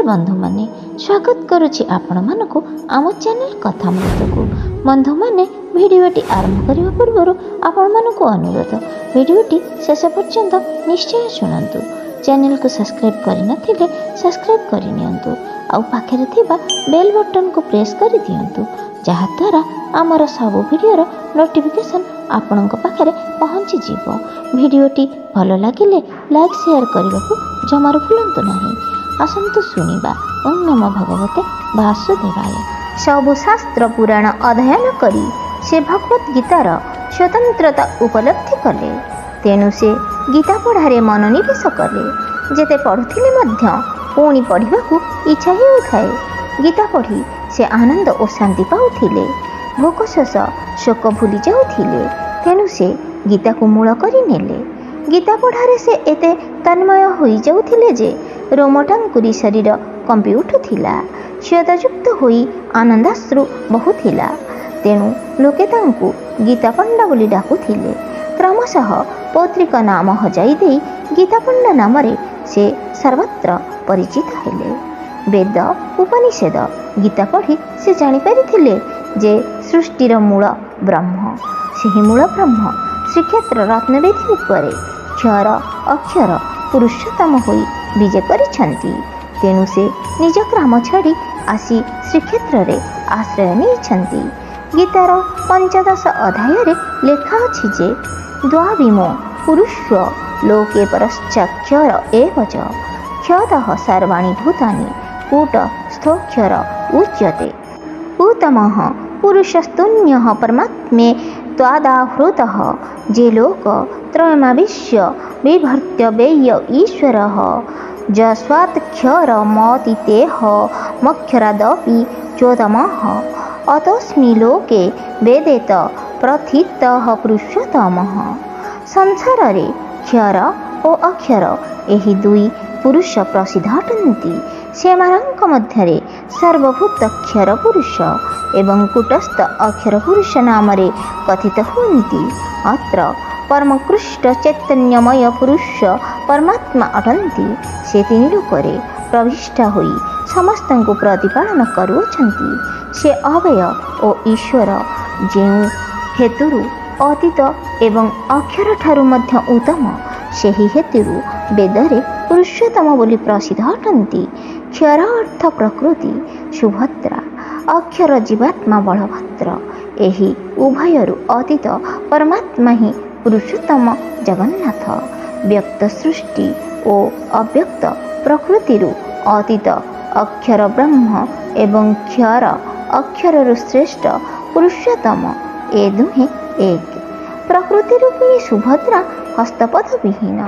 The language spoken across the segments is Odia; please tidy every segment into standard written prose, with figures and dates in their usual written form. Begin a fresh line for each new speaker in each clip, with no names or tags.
बंधु माने स्वागत करुछि आपण मानकु आम चैनल कथामृत को। बंधु माने भिडियोटी आरंभ करने पूर्व आपण मानकु अनुरोध भिडियोटी शेष पर्यंत निश्चय शुणु। चैनल को सब्सक्राइब करनथिले सब्सक्राइब करनियंतु आउ पाखरे थिबा बेल बटन को प्रेस कर दियंतु जहा द्वारा आमर सब भिडियोर नोटिफिकेशन आपणक पाखरे पहुँची जीवो। भिडियोटी भल लगिले लाइक शेयर करने को जमार भूलंतु नहीं। आसंतु सुनिबा ओम नमो भगवते वासुदेवाय।
सबु शास्त्र पुराण अध्ययन करी से भगवत गीतार स्वतंत्रता उपलब्धि कले। तेणु से गीता पढ़ारे मनोनिवेश कले। जेते पढ़ुथिले मध्य पुणी पढ़िबाकू इच्छा हेउथाए। गीता पढ़ी से आनंद और शांति पाउथिले। भोक शोष शोक भूली जाउथिले। तेणु से गीता को मूल करी नेले। गीता पढ़ारे से एते तन्मय होई जाउथिले जे रोमटांकुरी शरीर कंपी उठुथिला। श्वेतयुक्त होई आनंदाश्रु बहुथिला। तेणु लोके तांकु गीता पंडा बोली डाकुथिले। क्रमशः पौत्रिक नाम हजाई देई गीता पंडा नामरे से सर्वत्र परिचित हेले। वेद उपनिषद गीता पढ़ी से जानी पारिथिले जे सृष्टिर मूल ब्रह्म। सेही मूल ब्रह्म श्रीक्षेत्र रत्नवेदी उपरे क्षर अक्षर पुरुषोत्तम होई विजय करिछंती। तेणु से निज ग्राम छाड़ी आसी श्रीक्षेत्र रे आश्रय नेइछंती। गीतार 15 अध्याय रे लेखा अछि जे द्वाविमो पुरुष लोके परश्चाक्षर एव च क्षतः सर्वाणि भूतानि कूटस्थोक्षर उच्यते। उत्तमः पुरुषस्तुन्यः परमात्मे त्वादाहृतः जे लोक त्रयमाविश्य विभर्त्य वेय ईश्वरः जस्वात्क्षर मतितेह मक्षरादपि चोदमः अतस्मि लोके वेदेत प्रथितः पुरुषोत्तमः। संसार रे क्षर और अक्षर एही दुई पुरुष प्रसिद्ध अटंती। सेमानंक मध्यरे सर्वभूत क्षर पुरुष एवं कूटस्थ अक्षर पुरुष नाम रे कथित हुंती। अत्र परमकृष्ट चैतन्यमय पुरुष परमात्मा अटंती। से तीन लोकरे प्रविष्ट होई समस्तंकु प्रतिपालन करुछंती। से अव्यय और ईश्वर जेउ हेतुरु अतीत एवं अक्षर ठारु मध्य उत्तम सेही हेतुरु वेदरे पुरुषोत्तम बोली प्रसिद्ध अटंती। क्षर अर्थ प्रकृति सुभद्रा अक्षर जीवात्मा बलभद्र। एही उभयरु अतीत परमात्मा ही पुरुषोत्तम जगन्नाथ। व्यक्त सृष्टि और अव्यक्त प्रकृतिरु अतीत अक्षर ब्रह्म एवं क्षर अक्षर श्रेष्ठ पुरुषोत्तम ए दुहे एक। प्रकृति रूपी सुभद्रा हस्तपद विहीन।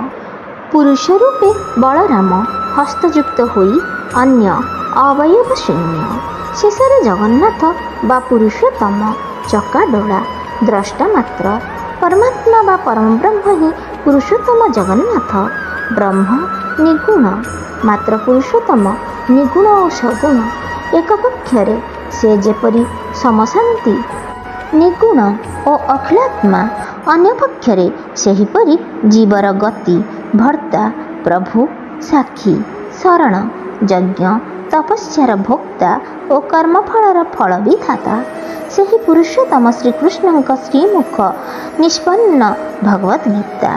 पुरुष रूपे बलराम हस्तयुक्त होई अन्य अवयव शून्य। शेषर जगन्नाथ बा पुरुषोत्तम चकाडोला द्रष्टा मात्र। परमात्मा बा परम ब्रह्म ही पुरुषोत्तम जगन्नाथ। ब्रह्म निगुण मात्र पुरुषोत्तम निगुण और सगुण। एक पक्षरे से जेपरी समशांति निगुण और अखिलात्मा अन्य पक्षरे सेहीपरि जीवर गति भर्ता प्रभु साक्षी शरण यज्ञ तपस्यार भोक्ता और कर्मफलर फल विधाता। सेही पुरुषोत्तम श्रीकृष्ण श्रीमुख निष्पन्न भगवद गीता।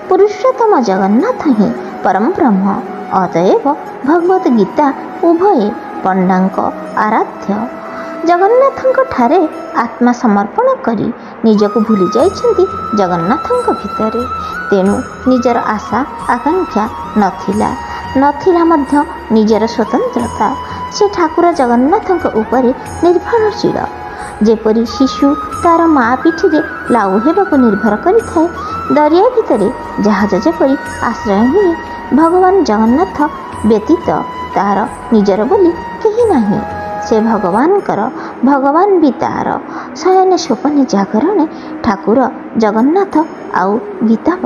पुरुषोत्तम जगन्नाथ ही परम ब्रह्म। अतएव भगवद गीता उभये पंडांक आराध्य। जगन्नाथंक ठारे आत्मा समर्पण करी निजको भूली जाइछंती जगन्नाथंक भितरे। तेणु निजर आशा आकांक्षा नथिला मध्य निजर स्वतंत्रता। से ठाकुर जगन्नाथंक उपरे निर्भरशील। जेपरी शिशु तार माँ पिठिरे लाउ हेबाकु निर्भर करिथाए। दरिया भितरे जहाज जेपरी आश्रय मिले भगवान जगन्नाथ व्यतीत तार निजर बोली केही नाही। से भगवान भी तार शयन स्वपने जागरणे ठाकुर जगन्नाथ आउ गीता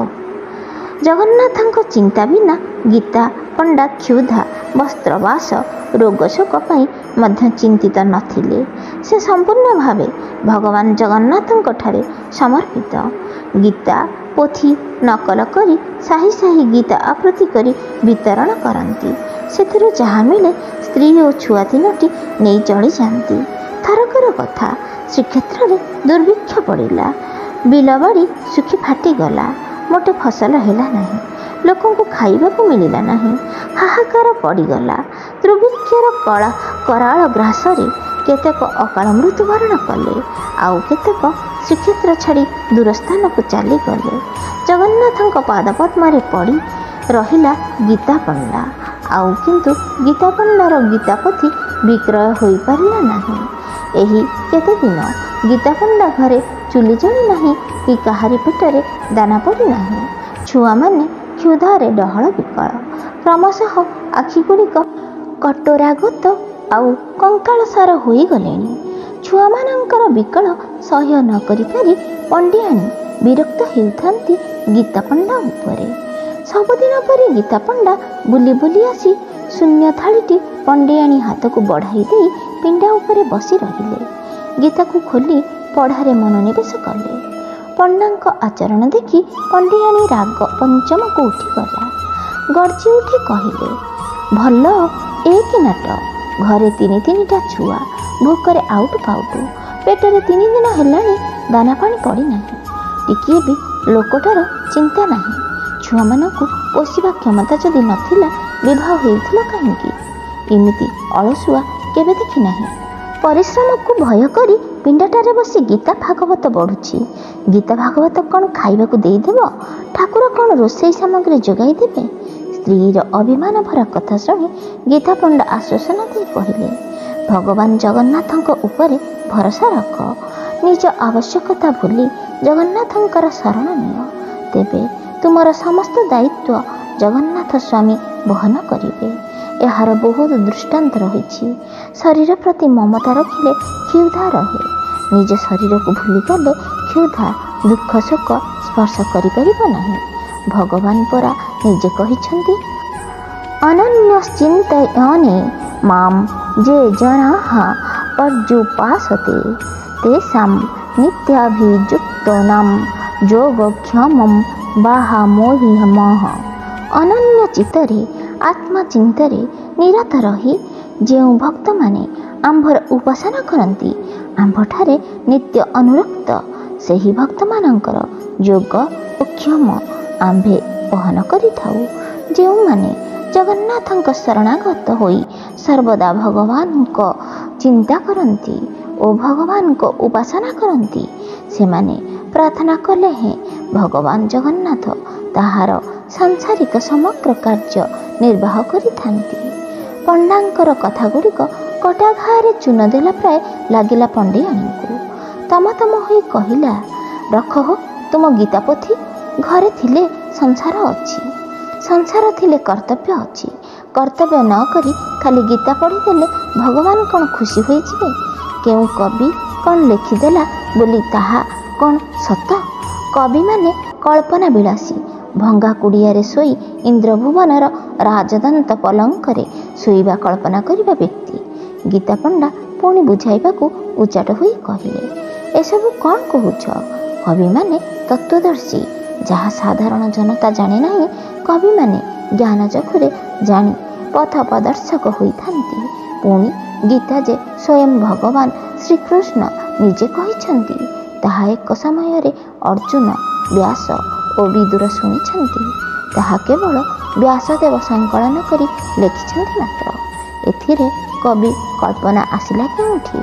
जगन्नाथंक चिंता बिना गीता पंडा क्षुधा वस्त्रवास रोगशोक पाई मध्य चिंतित नथिले। से संपूर्ण भावे भगवान जगन्नाथंक ठारे समर्पित। गीता पोथी नकल करी साही साही गीता आप्रति करी वितरण करती। ସେଥିରୁ ଯାହା ମିଳେ
ସ୍ତ୍ରୀ ଓ ଛୁଆ ତିନୋଟି ନେଇ ଚଳିଯାଆନ୍ତି। ଥରକର କଥା, ଶ୍ରୀକ୍ଷେତ୍ରରେ ଦୁର୍ଭିକ୍ଷ ପଡ଼ିଲା। ବିଲବାଡ଼ି ଶୁଖି ଫାଟିଗଲା। ମୋଟେ ଫସଲ ହେଲା ନାହିଁ। ଲୋକଙ୍କୁ ଖାଇବାକୁ ମିଳିଲା ନାହିଁ। ହାହାକାର ପଡ଼ିଗଲା। ଦୁର୍ଭିକ୍ଷର କରାଳ ଗ୍ରାସରେ କେତେକ ଅକାଳ ମୃତ୍ୟୁବରଣ କଲେ, ଆଉ କେତେକ ଶ୍ରୀକ୍ଷେତ୍ର ଛାଡ଼ି ଦୂର ସ୍ଥାନକୁ ଚାଲିଗଲେ। ଜଗନ୍ନାଥଙ୍କ ପାଦପଦ୍ମରେ ପଡ଼ି ରହିଲା ଗୀତା ପଣ୍ଡା। ଆଉ କିନ୍ତୁ ଗୀତା ପଣ୍ଡାର ଗୀତାପୋଥି ବିକ୍ରୟ ହୋଇପାରିଲା ନାହିଁ। ଏହି କେତେଦିନ ଗୀତା ପଣ୍ଡା ଘରେ ଚୁଲି ଜଳି ନାହିଁ କି କାହାରି ପେଟରେ ଦାନା ପଡ଼ି ନାହିଁ। ଛୁଆମାନେ କ୍ଷୁଧାରେ ଡହଳ ବିକଳ। କ୍ରମଶଃ ଆଖିଗୁଡ଼ିକ କଟୋରାଗତ ଆଉ କଙ୍କାଳସାର ହୋଇଗଲେଣି। ଛୁଆମାନଙ୍କର ବିକଳ ସହ୍ୟ ନ କରିପାରି ପଣ୍ଡିଆଣୀ ବିରକ୍ତ ହେଉଥାନ୍ତି ଗୀତା ପଣ୍ଡା ଉପରେ। ସବୁଦିନ ପରି ଗୀତା ପଣ୍ଡା ବୁଲି ବୁଲି ଆସି ଶୂନ୍ୟ ଥାଳିଟି ପଣ୍ଡିଆଣୀ ହାତକୁ ବଢ଼ାଇ ଦେଇ ପିଣ୍ଡା ଉପରେ ବସି ରହିଲେ। ଗୀତାକୁ ଖୋଲି ପଢ଼ାରେ ମନୋନିବେଶ କଲେ। ପଣ୍ଡାଙ୍କ ଆଚରଣ ଦେଖି ପଣ୍ଡିଆଣୀ ରାଗ ପଞ୍ଚମକୁ ଉଠିଗଲା। ଗର୍ଜି ଉଠି କହିଲେ, ଭଲ ଏ କି ନାଟ! ଘରେ ତିନି ତିନିଟା ଛୁଆ, ଭୋକରେ ଆଉଟୁ ପାଉଟୁ, ପେଟରେ 3 ଦିନ ହେଲାଣି ଦାନା ପାଣି ପଡ଼ିନାହିଁ। ଟିକିଏ ବି ଲୋକଟାର ଚିନ୍ତା ନାହିଁ। ଛୁଆମାନଙ୍କୁ ପୋଷିବା କ୍ଷମତା ଯଦି ନଥିଲା ବିବାହ ହେଉଥିଲା କାହିଁକି? ଏମିତି ଅଳସୁଆ କେବେ ଦେଖି ନାହିଁ। ପରିଶ୍ରମକୁ ଭୟ କରି ପିଣ୍ଡାଟାରେ ବସି ଗୀତା ଭାଗବତ ପଢ଼ୁଛି। ଗୀତା ଭାଗବତ କ'ଣ ଖାଇବାକୁ ଦେଇଦେବ? ଠାକୁର କ'ଣ ରୋଷେଇ ସାମଗ୍ରୀ ଯୋଗାଇ ଦେବେ? ସ୍ତ୍ରୀର ଅଭିମାନ ଭରା କଥା ଶୁଣି ଗୀତା ପଣ୍ଡା ଆଶ୍ୱାସନା ଦେଇ କହିଲେ, ଭଗବାନ ଜଗନ୍ନାଥଙ୍କ ଉପରେ ଭରସା ରଖ। ନିଜ ଆବଶ୍ୟକତା ଭୁଲି ଜଗନ୍ନାଥଙ୍କର ଶରଣ ନିଅ। ତେବେ ତୁମର ସମସ୍ତ ଦାୟିତ୍ୱ ଜଗନ୍ନାଥ ସ୍ୱାମୀ ବହନ କରିବେ। ଏହାର ବହୁତ ଦୃଷ୍ଟାନ୍ତ ରହିଛି। ଶରୀର ପ୍ରତି ମମତା ରଖିଲେ କ୍ଷୁଧା ରହେ। ନିଜ ଶରୀରକୁ ଭୁଲିଗଲେ କ୍ଷୁଧା, ଦୁଃଖ, ଶୋକ ସ୍ପର୍ଶ କରିପାରିବ ନାହିଁ। ଭଗବାନ ପରା ନିଜେ କହିଛନ୍ତି, ଅନନ୍ୟଶ୍ଚିନ୍ତୟନେ ମାମ୍ ଯେ ଜନାଃ ପର୍ଯ୍ୟୁପାସତେ ତେଷାଂ ନିତ୍ୟାଭିଯୁକ୍ତାନାଂ ଯୋଗକ୍ଷେମଂ ବାହାମୋହିମଃ। ଅନନ୍ୟ ଚିତ୍ତରେ ଆତ୍ମଚିନ୍ତାରେ ନିରତ ରହି ଯେଉଁ ଭକ୍ତମାନେ ଆମ୍ଭର ଉପାସନା କରନ୍ତି, ଆମ୍ଭଠାରେ ନିତ୍ୟ ଅନୁରକ୍ତ, ସେହି ଭକ୍ତମାନଙ୍କର ଯୋଗ ଓ କ୍ଷମ ଆମ୍ଭେ ବହନ କରିଥାଉ। ଯେଉଁମାନେ ଜଗନ୍ନାଥଙ୍କ ଶରଣାଗତ ହୋଇ ସର୍ବଦା ଭଗବାନଙ୍କ ଚିନ୍ତା କରନ୍ତି ଓ ଭଗବାନଙ୍କ ଉପାସନା କରନ୍ତି, ସେମାନେ ପ୍ରାର୍ଥନା କଲେ ହେଁ ଭଗବାନ ଜଗନ୍ନାଥ ତାହାର ସାଂସାରିକ ସମଗ୍ର କାର୍ଯ୍ୟ ନିର୍ବାହ କରିଥାନ୍ତି। ପଣ୍ଡାଙ୍କର କଥାଗୁଡ଼ିକ କଟାଘାରେ ଚୂନ ଦେଲା ପ୍ରାୟ ଲାଗିଲା ପଣ୍ଡିଆଣୀଙ୍କୁ। ତମ ହୋଇ କହିଲା, ରଖ ହୋ ତୁମ ଗୀତା ପୋଥି। ଘରେ ଥିଲେ ସଂସାର ଅଛି, ସଂସାର ଥିଲେ କର୍ତ୍ତବ୍ୟ ଅଛି। କର୍ତ୍ତବ୍ୟ ନ କରି ଖାଲି ଗୀତା ପଢ଼ିଦେଲେ ଭଗବାନ କ'ଣ ଖୁସି ହୋଇଯିବେ? କେଉଁ କବି କ'ଣ ଲେଖିଦେଲା ବୋଲି ତାହା କ'ଣ ସତ? କବିମାନେ କଳ୍ପନା ବିଳାସୀ। ଭଙ୍ଗା କୁଡ଼ିଆରେ ଶୋଇ ଇନ୍ଦ୍ରଭୁବନର ରାଜଦନ୍ତ ପଲଙ୍କରେ ଶୋଇବା କଳ୍ପନା କରିବା ବ୍ୟକ୍ତି। ଗୀତା ପଣ୍ଡା ପୁଣି ବୁଝାଇବାକୁ ଉଚାଟ ହୋଇ କହିଲେ, ଏସବୁ କ'ଣ କହୁଛ? କବିମାନେ ତତ୍ତ୍ୱଦର୍ଶୀ, ଯାହା ସାଧାରଣ ଜନତା ଜାଣେ ନାହିଁ। କବିମାନେ ଜ୍ଞାନ ଚକ୍ଷୁରେ ଜାଣି ପଥ ପ୍ରଦର୍ଶକ ହୋଇଥାନ୍ତି। ପୁଣି ଗୀତା ଯେ ସ୍ୱୟଂ ଭଗବାନ ଶ୍ରୀକୃଷ୍ଣ ନିଜେ କହିଛନ୍ତି, ତାହା ଏକ ସମୟରେ ଅର୍ଜୁନ, ବ୍ୟାସ ଓ ବିଦୁର ଶୁଣିଛନ୍ତି। ତାହା କେବଳ ବ୍ୟାସଦେବ ସଂକଳନ କରି ଲେଖିଛନ୍ତି ମାତ୍ର। ଏଥିରେ କବି କଳ୍ପନା ଆସିଲା କେଉଁଠି?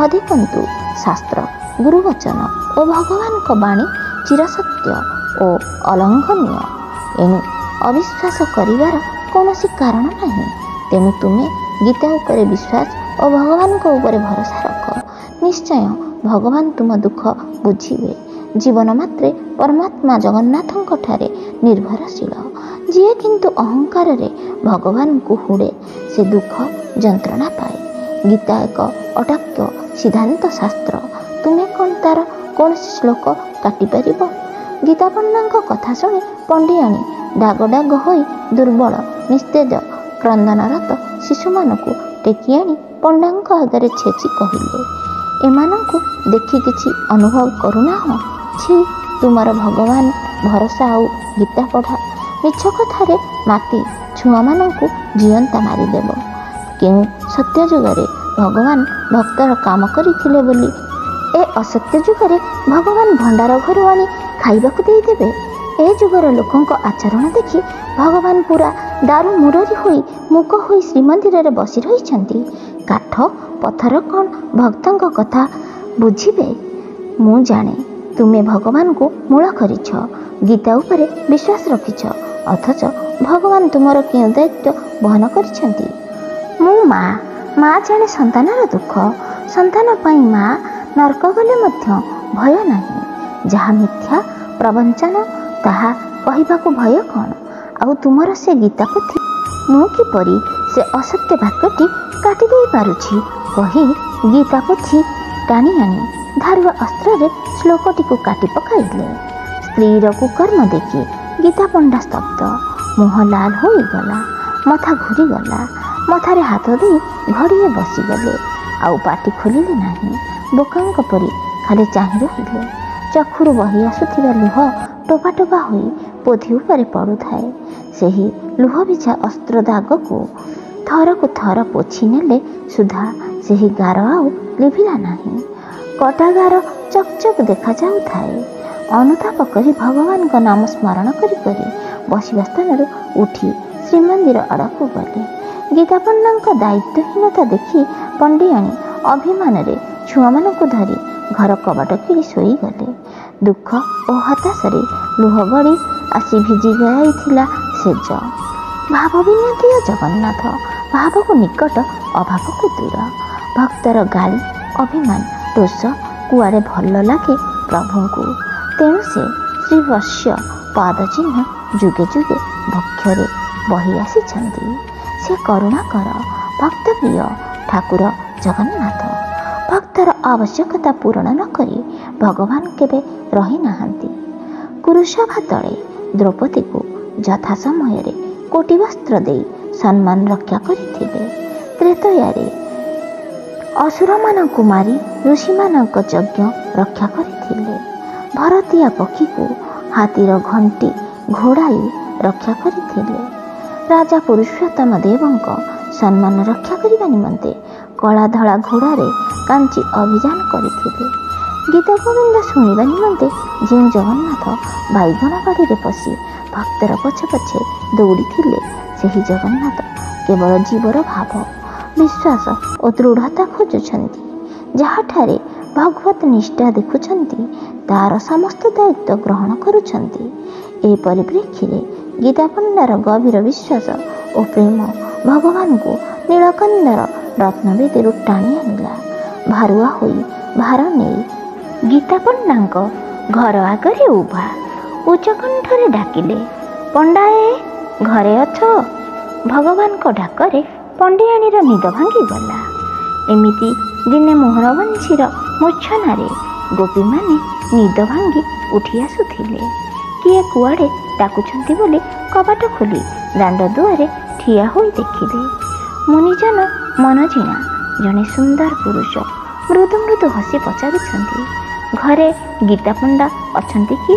ଅଧିକନ୍ତୁ ଶାସ୍ତ୍ର, ଗୁରୁବଚନ ଓ ଭଗବାନଙ୍କ ବାଣୀ ଚିରସତ୍ୟ ଓ ଅଲଙ୍ଘନୀୟ। ଏଣୁ ଅବିଶ୍ୱାସ କରିବାର କୌଣସି କାରଣ ନାହିଁ। ତେଣୁ ତୁମେ ଗୀତା ଉପରେ ବିଶ୍ୱାସ ଓ ଭଗବାନଙ୍କ ଉପରେ ଭରସା ରଖ। ନିଶ୍ଚୟ ଭଗବାନ ତୁମ ଦୁଃଖ ବୁଝିବେ। ଜୀବନ ମାତ୍ରେ ପରମାତ୍ମା ଜଗନ୍ନାଥଙ୍କଠାରେ ନିର୍ଭରଶୀଳ। ଯିଏ କିନ୍ତୁ ଅହଙ୍କାରରେ ଭଗବାନଙ୍କୁ ହୁଡ଼େ, ସେ ଦୁଃଖ ଯନ୍ତ୍ରଣା ପାଏ। ଗୀତା ଏକ ଅଟାକ୍ୟ ସିଦ୍ଧାନ୍ତ ଶାସ୍ତ୍ର। ତୁମେ କ'ଣ ତାର କୌଣସି ଶ୍ଲୋକ କାଟିପାରିବ? ଗୀତା ପଣ୍ଡାଙ୍କ କଥା ଶୁଣି ପଣ୍ଡିଆଣୀ ଡାଗ ହୋଇ ଦୁର୍ବଳ, ନିସ୍ତେଜ, କ୍ରନ୍ଦନରତ ଶିଶୁମାନଙ୍କୁ ଟେକି ଆଣି ପଣ୍ଡାଙ୍କ ଆଗରେ ଛେଚି କହିଲେ, ଏମାନଙ୍କୁ ଦେଖି କିଛି ଅନୁଭବ କରୁନାହଁ? ଛି, ତୁମର ଭଗବାନ ଭରସା ଆଉ ଗୀତା ପଢ଼ା ମିଛ କଥାରେ ମାତି ଛୁଆମାନଙ୍କୁ ଜିଅନ୍ତା ମାରିଦେବ। କେଉଁ ସତ୍ୟ ଯୁଗରେ ଭଗବାନ ଭକ୍ତର କାମ କରିଥିଲେ ବୋଲି ଏ ଅସତ୍ୟ ଯୁଗରେ ଭଗବାନ ଭଣ୍ଡାର ଘରୁ ଆଣି ଖାଇବାକୁ ଦେଇଦେବେ? ଏ ଯୁଗର ଲୋକଙ୍କ ଆଚରଣ ଦେଖି ଭଗବାନ ପୁରା ଦାରୁ ମୁରରି ହୋଇ ମୂକ ହୋଇ ଶ୍ରୀମନ୍ଦିରରେ ବସି ରହିଛନ୍ତି। କାଠ ପଥର କ'ଣ ଭକ୍ତଙ୍କ କଥା ବୁଝିବେ? ମୁଁ ଜାଣେ ତୁମେ ଭଗବାନଙ୍କୁ ମୂଳ କରିଛ, ଗୀତା ଉପରେ ବିଶ୍ୱାସ ରଖିଛ, ଅଥଚ ଭଗବାନ ତୁମର କେଉଁ ଦାୟିତ୍ୱ ବହନ କରିଛନ୍ତି? ମୁଁ ମା ଜାଣେ ସନ୍ତାନର ଦୁଃଖ। ସନ୍ତାନ ପାଇଁ ମା ନର୍କ ଗଲେ ମଧ୍ୟ ଭୟ ନାହିଁ। ଯାହା ମିଥ୍ୟା ପ୍ରବଞ୍ଚନା ତାହା କହିବାକୁ ଭୟ କ'ଣ? ଆଉ ତୁମର ସେ ଗୀତା ପୋଥି ମୁଁ କିପରି ସେ ଅସତ୍ୟ ବାକ୍ୟଟି କାଟି ଦେଇ ପାରୁଛି କହି ଗୀତା ପୋଥି ଟାଣି ଆଣି ଧାରୁଆ ଅସ୍ତ୍ରରେ ଶ୍ଲୋକଟିକୁ କାଟି ପକାଇଲେ। ସ୍ତ୍ରୀର କୁକର୍ମ ଦେଖି ଗୀତା ପଣ୍ଡା ସ୍ତବ୍ଧ, ମୁହଁ ଲାଲ ହୋଇଗଲା, ମଥା ଘୂରିଗଲା। ମଥାରେ ହାତ ଦେଇ ଘଡ଼ିଏ ବସିଗଲେ, ଆଉ ପାଟି ଖୋଲିଲେ ନାହିଁ। ବୋକାଙ୍କ ପରି ଖାଲି ଚାହିଁ ରହିଲେ। ଚକ୍ଷୁରୁ ବହି ଆସୁଥିବା ଲୁହ ଟୋପା ଟୋପା ହୋଇ ପୋଥି ଉପରେ ପଡ଼ୁଥାଏ। ସେହି ଲୁହବିଛା ଅସ୍ତ୍ର ଦାଗକୁ ଥରକୁ ଥର ପୋଛି ନେଲେ ସୁଦ୍ଧା ସେହି ଗାର ଆଉ ଲିଭିଲା ନାହିଁ। କଟା ଗାର ଚକ୍ ଚକ୍ ଦେଖାଯାଉଥାଏ। ଅନୁତାପ କରି ଭଗବାନଙ୍କ ନାମ ସ୍ମରଣ କରି କରି ବସିବା ସ୍ଥାନରୁ ଉଠି ଶ୍ରୀମନ୍ଦିର ଆଡ଼କୁ ଗଲେ। ଗୀତା ପଣ୍ଡାଙ୍କ ଦାୟିତ୍ୱହୀନତା ଦେଖି ପଣ୍ଡିଆଣୀ ଅଭିମାନରେ ଛୁଆମାନଙ୍କୁ ଧରି ଘର କବାଟ କିଳି ଶୋଇଗଲେ। ଦୁଃଖ ଓ ହତାଶରେ ଲୁହ ଗଡ଼ି ଆସି ଭିଜି ଯାଇଥିଲା ସେଜ। ଭାବ ବିନୋଦୀୟ ଜଗନ୍ନାଥ, ଭାବକୁ ନିକଟ ଅଭାବକୁ ଦୂର। ଭକ୍ତର ଗାଳି ଅଭିମାନ ଦୋଷ କୁଆଡ଼େ ଭଲ ଲାଗେ ପ୍ରଭୁଙ୍କୁ। ତେଣୁ ସେ ଶ୍ରୀବତ୍ସ ପାଦ ଚିହ୍ନ ଯୁଗେ ଯୁଗେ ବକ୍ଷରେ ବହି ଆସିଛନ୍ତି। ସେ କରୁଣାକର ଭକ୍ତପ୍ରିୟ ଠାକୁର ଜଗନ୍ନାଥ। ଭକ୍ତର ଆବଶ୍ୟକତା ପୂରଣ ନ କରି ଭଗବାନ କେବେ ରହିନାହାନ୍ତି। କୁରୁସଭା ତଳେ ଦ୍ରୌପଦୀକୁ ଯଥା ସମୟରେ କୋଟି ବସ୍ତ୍ର ଦେଇ ସମ୍ମାନ ରକ୍ଷା କରିଥିଲେ। ତ୍ରେତୟାରେ ଅସୁରମାନଙ୍କୁ ମାରି ଋଷିମାନଙ୍କ ଯଜ୍ଞ ରକ୍ଷା କରିଥିଲେ। ଭରତିଆ ପକ୍ଷୀକୁ ହାତୀର ଘଣ୍ଟି ଘୋଡ଼ାଇ ରକ୍ଷା କରିଥିଲେ। ରାଜା ପୁରୁଷୋତ୍ତମ ଦେବଙ୍କ ସମ୍ମାନ ରକ୍ଷା କରିବା ନିମନ୍ତେ କଳା ଧଳା ଘୋଡ଼ାରେ କାଞ୍ଚି ଅଭିଯାନ କରିଥିଲେ। ଗୀତ ଗୋବିନ୍ଦ ଶୁଣିବା ନିମନ୍ତେ ଯେଉଁ ଜଗନ୍ନାଥ ବାଇଗଣ ବାଡ଼ିରେ ପଶି ଭକ୍ତର ପଛେ ପଛେ ଦୌଡ଼ିଥିଲେ, ସେହି ଜଗନ୍ନାଥ କେବଳ ଜୀବର ଭାବ ବିଶ୍ୱାସ ଓ ଦୃଢ଼ତା ଖୋଜୁଛନ୍ତି। ଯାହାଠାରେ ଭଗବତ ନିଷ୍ଠା ଦେଖୁଛନ୍ତି ତାର ସମସ୍ତ ଦାୟିତ୍ୱ ଗ୍ରହଣ କରୁଛନ୍ତି। ଏ ପରିପ୍ରେକ୍ଷୀରେ ଗୀତା ପଣ୍ଡାର ଗଭୀର ବିଶ୍ୱାସ ଓ ପ୍ରେମ ଭଗବାନଙ୍କୁ ନୀଳକନ୍ଦର ରତ୍ନବେଦୀରୁ ଟାଣି ଆଣିଲା। ଭାରୁଆ ହୋଇ ଭାର ନେଇ ଗୀତା ପଣ୍ଡାଙ୍କ ଘର ଆଗରେ ଉଭା ଉଚ୍ଚକଣ୍ଠରେ ଡାକିଲେ, ପଣ୍ଡାଏ ଘରେ ଅଛ? ଭଗବାନଙ୍କ ଡାକରେ ପଣ୍ଡିଆଣୀର ନିଦ ଭାଙ୍ଗିଗଲା। ଏମିତି ଦିନେ ମୋହନବଂଶୀର ମୂର୍ଚ୍ଛନାରେ ଗୋପୀମାନେ ନିଦ ଭାଙ୍ଗି ଉଠି ଆସୁଥିଲେ। କିଏ କୁଆଡ଼େ ଡାକୁଛନ୍ତି ବୋଲି କବାଟ ଖୋଲି ଦାଣ୍ଡ ଦୁଆରେ ଠିଆ ହୋଇ ଦେଖିଲେ। ମୁନିଜନ ମନଜିଣା ଜଣେ ସୁନ୍ଦର ପୁରୁଷ ମୃଦୁ ମୃଦୁ ହସି ପଚାରୁଛନ୍ତି, ଘରେ ଗୀତା ପଣ୍ଡା ଅଛନ୍ତି କି?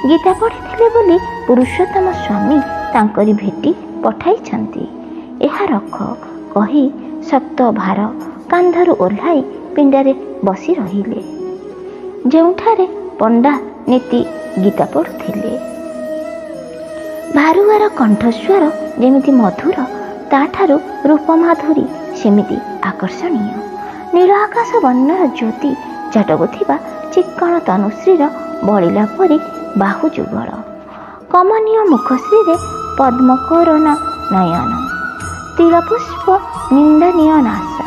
ଗୀତା ପଢ଼ିଥିଲେ ବୋଲି ପୁରୁଷୋତ୍ତମ ସ୍ୱାମୀ ତାଙ୍କରି ଭେଟି ପଠାଇଛନ୍ତି। ଏହା ରଖ କହି ଶକ୍ତ ଭାର କାନ୍ଧରୁ ଓହ୍ଲାଇ ପିଣ୍ଡାରେ ବସି ରହିଲେ, ଯେଉଁଠାରେ ପଣ୍ଡା ନୀତି ଗୀତା ପଢ଼ୁଥିଲେ। ଭାରୁଆର କଣ୍ଠସ୍ୱର ଯେମିତି ମଧୁର, ତାଠାରୁ ରୂପମାଧୁରୀ ସେମିତି ଆକର୍ଷଣୀୟ। ନୀଳ ଆକାଶ ବର୍ଣ୍ଣର ଜ୍ୟୋତି ଝଟକୁଥିବା ଚିକ୍କଣ ତନୁଶ୍ରୀର ବଳିଲା ପରି ବାହୁ ଯୁଗଳ। କମନୀୟ ମୁଖଶ୍ରୀରେ ପଦ୍ମକୋରଣ ନୟନ, ତିଳପୁଷ୍ପ ନିନ୍ଦନୀୟ ନାସା।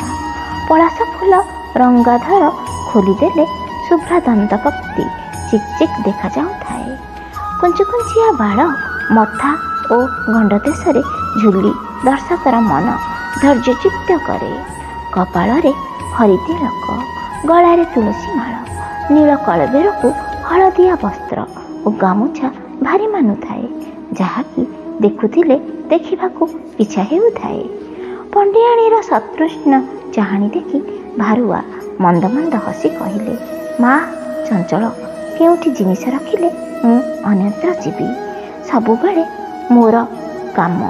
ପଳାଶ ଫୁଲ ରଙ୍ଗାଧର ଖୋଲିଦେଲେ ଶୁଭ୍ର ଦନ୍ତପକ୍ତି ଚିକ୍ ଚିକ୍ ଦେଖାଯାଉଥାଏ। କୁଞ୍ଚକୁଞ୍ଚିଆ ବାଳ ମଥା ଓ ଗଣ୍ଡଦେଶରେ ଝୁଲି ଦର୍ଶକର ମନ ଧୈର୍ଯ୍ୟଚ୍ୟୁତ କରେ। କପାଳରେ ହରିତିଳକ, ଗଳାରେ ତୁଳସୀ ମାଳ, ନୀଳ କଳବେରକୁ ହଳଦିଆ ବସ୍ତ୍ର ଓ ଗାମୁଛା ଭାରି ମାନୁଥାଏ, ଯାହାକି ଦେଖୁଥିଲେ ଦେଖିବାକୁ ଇଚ୍ଛା ହେଉଥାଏ। ପଣ୍ଡିଆଣୀର ସତୃଷ୍ଣ ଚାହାଣୀ ଦେଖି ଭାରୁଆ ମନ୍ଦ ମନ୍ଦ ହସି କହିଲେ, ମା ଚଞ୍ଚଳ, କେଉଁଠି ଜିନିଷ ରଖିଲେ ମୁଁ ଅନ୍ୟତ୍ର ଯିବି। ସବୁବେଳେ ମୋର କାମ।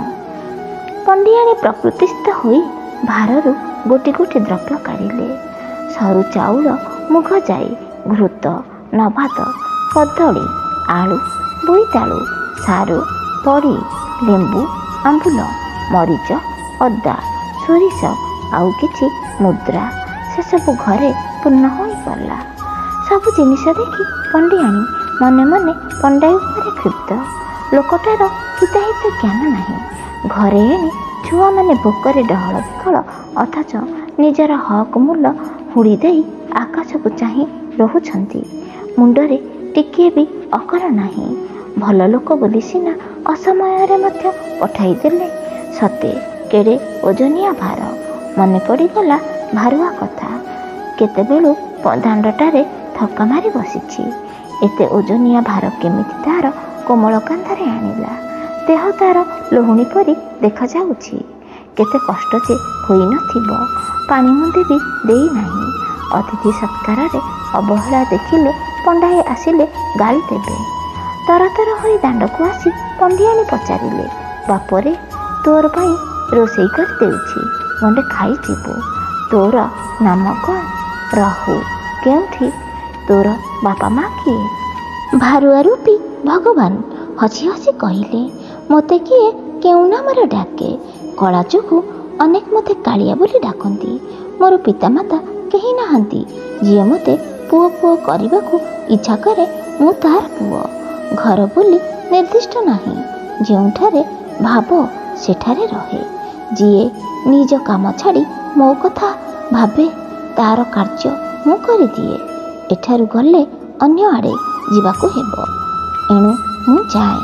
ପଣ୍ଡିଆଣୀ ପ୍ରକୃତିସ୍ଥ ହୋଇ
ଭାରରୁ ଗୋଟି ଗୋଟି ଦ୍ରବ୍ୟ କାଢ଼ିଲେ। ସରୁ ଚାଉଳ, ମୁଗ ଯାଇ, ଘୃତ, ନବାତ, କଦଳୀ, ଆଳୁ, ବୋଇତାଳୁ, ସାରୁ, ବଡ଼ି, ଲେମ୍ବୁ, ଆମ୍ବୁଲ, ମରିଚ, ଅଦା, ସୋରିଷ ଆଉ କିଛି ମୁଦ୍ରା, ସେସବୁ ଘରେ ପୂର୍ଣ୍ଣ ହୋଇଗଲା। ସବୁ ଜିନିଷ ଦେଖି ପଣ୍ଡିଆଣୀ ମନେ ମନେ ପଣ୍ଡାଇ ଉପରେ କ୍ଷୁବ୍ଧ। ଲୋକଟାର ହିତାହିତ ଜ୍ଞାନ ନାହିଁ। ଘରେ ଏଣେ ଛୁଆମାନେ ଭୋକରେ ଡହଳ ବିକଳ, ଅଥଚ ନିଜର ହକ୍ ମୂଲ ହୁଡ଼ି ଦେଇ ଆକାଶକୁ ଚାହିଁ ରହୁଛନ୍ତି। ମୁଣ୍ଡରେ ଟିକିଏ ବି ଅକଲ ନାହିଁ। ଭଲ ଲୋକ ବୋଲି ସିନା ଅସମୟରେ ମଧ୍ୟ ପଠାଇ ଦେଲେ। ସତେ କେଡ଼େ ଓଜନିଆ ଭାର। ମନେ ପଡ଼ିଗଲା ଭାରୁଆ କଥା। କେତେବେଳୁ ଦାଣ୍ଡଟାରେ ଥକା ମାରି ବସିଛି। ଏତେ ଓଜନିଆ ଭାର କେମିତି ତାର କୋମଳ କାନ୍ଧରେ ଆଣିଲା? ଦେହ ତାର ଲହୁଣୀ ପରି ଦେଖାଯାଉଛି। କେତେ କଷ୍ଟ ଯେ ହୋଇନଥିବ। ପାଣି ମୁନ୍ଦେ ବି ଦେଇନାହିଁ। ଅତିଥି ସତ୍କାରରେ ଅବହେଳା ଦେଖିଲେ ପଣ୍ଡାଏ ଆସିଲେ ଗାଳି ଦେବେ। ତରତର ହୋଇ ଦାଣ୍ଡକୁ ଆସି ପଣ୍ଡିଆଣୀ ପଚାରିଲେ, ବାପରେ, ତୋର ପାଇଁ ରୋଷେଇ କରି ଦେଉଛି, ଗଣ୍ଡେ ଖାଇଯିବୁ। ତୋର ନାମ କ'ଣ? ରହୁ। କେଉଁଠି? ତୋର ବାପା ମା କିଏ?
ଭାରୁଆ ରୂପୀ ଭଗବାନ ହସି ହସି କହିଲେ, ମୋତେ କିଏ କେଉଁ ନାମରେ ଡାକେ? କଳା ଯୋଗୁଁ ଅନେକ ମୋତେ କାଳିଆ ବୋଲି ଡାକନ୍ତି। ମୋର ପିତାମାତା କେହି ନାହାନ୍ତି। ଯିଏ ମୋତେ ପୁଅ ପୁଅ କରିବାକୁ ଇଚ୍ଛା କରେ ମୁଁ ତାର ପୁଅ। ଘର ବୋଲି ନିର୍ଦ୍ଦିଷ୍ଟ ନାହିଁ। ଯେଉଁଠାରେ ଭାବ ସେଠାରେ ରହେ। ଯିଏ ନିଜ କାମ ଛାଡ଼ି ମୋ କଥା ଭାବେ ତାର କାର୍ଯ୍ୟ ମୁଁ କରିଦିଏ। ଏଠାରୁ ଗଲେ ଅନ୍ୟ ଆଡ଼େ ଯିବାକୁ ହେବ। ଏଣୁ ମୁଁ ଯାଏ।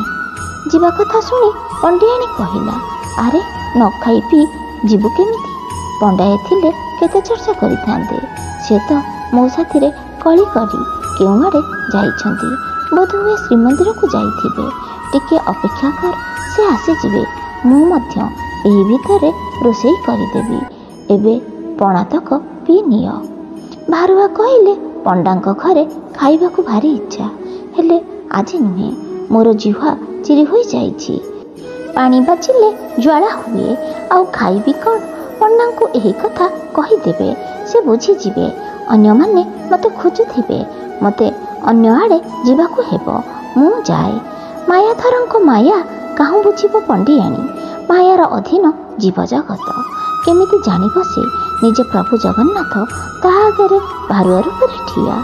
ଯିବା କଥା ଶୁଣି ପଣ୍ଡିଆଣୀ କହିଲା, ଆରେ ନ ଖାଇ ପିଇ ଯିବୁ କେମିତି? ପଣ୍ଡାଏ ଥିଲେ କେତେ ଚର୍ଚ୍ଚା କରିଥାନ୍ତେ। ସେ ତ ମୋ ସାଥିରେ କଳି କରି କେଉଁଆଡ଼େ ଯାଇଛନ୍ତି। ବୋଧହୁଏ ଶ୍ରୀମନ୍ଦିରକୁ ଯାଇଥିବେ। ଟିକେ ଅପେକ୍ଷା କର, ସେ ଆସିଯିବେ। ମୁଁ ମଧ୍ୟ ଏହି ଭିତରେ ରୋଷେଇ କରିଦେବି। ଏବେ ପଣାତକ ପିଇ ନିଅ। ଭାରୁଆ କହିଲେ, ପଣ୍ଡାଙ୍କ ଘରେ ଖାଇବାକୁ ଭାରି ଇଚ୍ଛା, ହେଲେ ଆଜି ନୁହେଁ। ମୋର ଜିହ୍ୱା ଚିରି ହୋଇଯାଇଛି। ପାଣି ବାଜିଲେ ଜ୍ୱାଳା ହୁଏ। ଆଉ ଖାଇବି କ'ଣ? ପଣ୍ଡାଙ୍କୁ ଏହି କଥା କହିଦେବେ। ସେ ବୁଝିଯିବେ। ଅନ୍ୟମାନେ ମୋତେ ଖୋଜୁଥିବେ। ମୋତେ ଅନ୍ୟ ଆଡ଼େ ଯିବାକୁ ହେବ। ମୁଁ ଯାଏ। ମାୟାଧରଙ୍କ ମାୟା କାହୁଁ ବୁଝିବ ପଣ୍ଡିଆଣୀ? ମାୟାର ଅଧୀନ ଜୀବଜଗତ। କେମିତି ଜାଣିବ ସେ ନିଜେ ପ୍ରଭୁ ଜଗନ୍ନାଥ ତା ଆଗରେ ଭାରୁଆ ରୂପରେ ଠିଆ?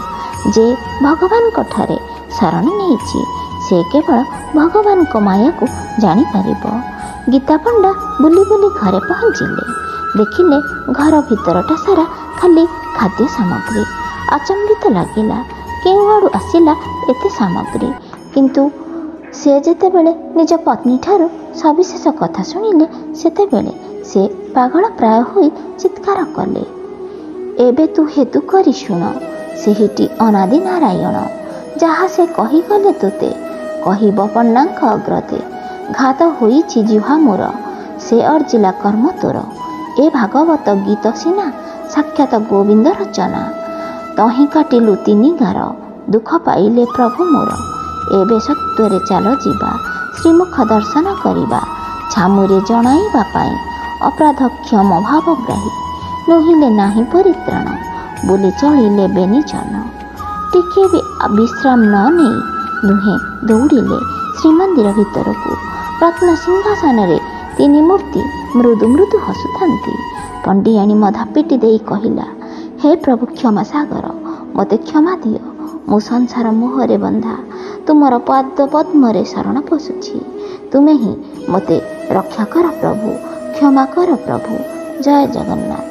ଯେ ଭଗବାନଙ୍କଠାରେ ଶରଣ ନେଇଛି ସେ କେବଳ ଭଗବାନଙ୍କ ମାୟାକୁ ଜାଣିପାରିବ। ଗୀତା ପଣ୍ଡା ବୁଲି ବୁଲି ଘରେ ପହଞ୍ଚିଲେ। ଦେଖିଲେ ଘର ଭିତରଟା ସାରା ଖାଲି ଖାଦ୍ୟ ସାମଗ୍ରୀ। ଆଚମ୍ବିତ ଲାଗିଲା, କେଉଁଆଡ଼ୁ ଆସିଲା ଏତେ ସାମଗ୍ରୀ? କିନ୍ତୁ ସେ ଯେତେବେଳେ ନିଜ ପତ୍ନୀଠାରୁ ସବିଶେଷ କଥା ଶୁଣିଲେ ସେତେବେଳେ ସେ ପାଗଳ ପ୍ରାୟ ହୋଇ ଚିତ୍କାର କଲେ, ଏବେ ତୁ ହେତୁ କରି ଶୁଣ। ସେହିଟି ଅନାଦି ନାରାୟଣ। ଯାହା ସେ କହିଗଲେ ତୋତେ କହିବ ପଣ୍ଡାଙ୍କ ଅଗ୍ରତେ। ଘାତ ହୋଇଛି ଜିହ୍ୱା ମୋର, ସେ ଅର୍ଜିଲା କର୍ମ ତୋର। ଏ ଭାଗବତ ଗୀତ ସିନା ସାକ୍ଷାତ ଗୋବିନ୍ଦ ରଚନା। ତହିଁ କାଟିଲୁ ତିନି ଗାର, ଦୁଃଖ ପାଇଲେ ପ୍ରଭୁ ମୋର। ଏବେ ସତ୍ୱରେ ଚାଲ ଯିବା, ଶ୍ରୀମୁଖ ଦର୍ଶନ କରିବା। ଛାମୁରେ ଜଣାଇବା ପାଇଁ ଅପରାଧ କ୍ଷମ ଭାବଗ୍ରାହୀ। ନୋହିଲେ ନାହିଁ ପରିତ୍ରାଣ, ବୋଲି ଚଳିଲେ ବେନିଜନ। ଟିକିଏ ବି ବିଶ୍ରାମ ନ ନେଇ ଦୁହେଁ ଦୌଡ଼ିଲେ ଶ୍ରୀମନ୍ଦିର ଭିତରକୁ। ରତ୍ନ ସିଂହାସନରେ ତିନି ମୂର୍ତ୍ତି ମୃଦୁ ମୃଦୁ ହସୁଥାନ୍ତି। ପଣ୍ଡିଆଣୀ ମଧା ପିଟି ଦେଇ କହିଲା, ହେ ପ୍ରଭୁ କ୍ଷମା ସାଗର, ମୋତେ କ୍ଷମା ଦିଅ। ମୁଁ ସଂସାର ମୋହରେ ବନ୍ଧା ତୁମର ପାଦ ପଦ୍ମରେ ଶରଣ ପଶୁଛି। ତୁମେ ହିଁ ମୋତେ ରକ୍ଷା କର ପ୍ରଭୁ, କ୍ଷମା କର ପ୍ରଭୁ। ଜୟ ଜଗନ୍ନାଥ।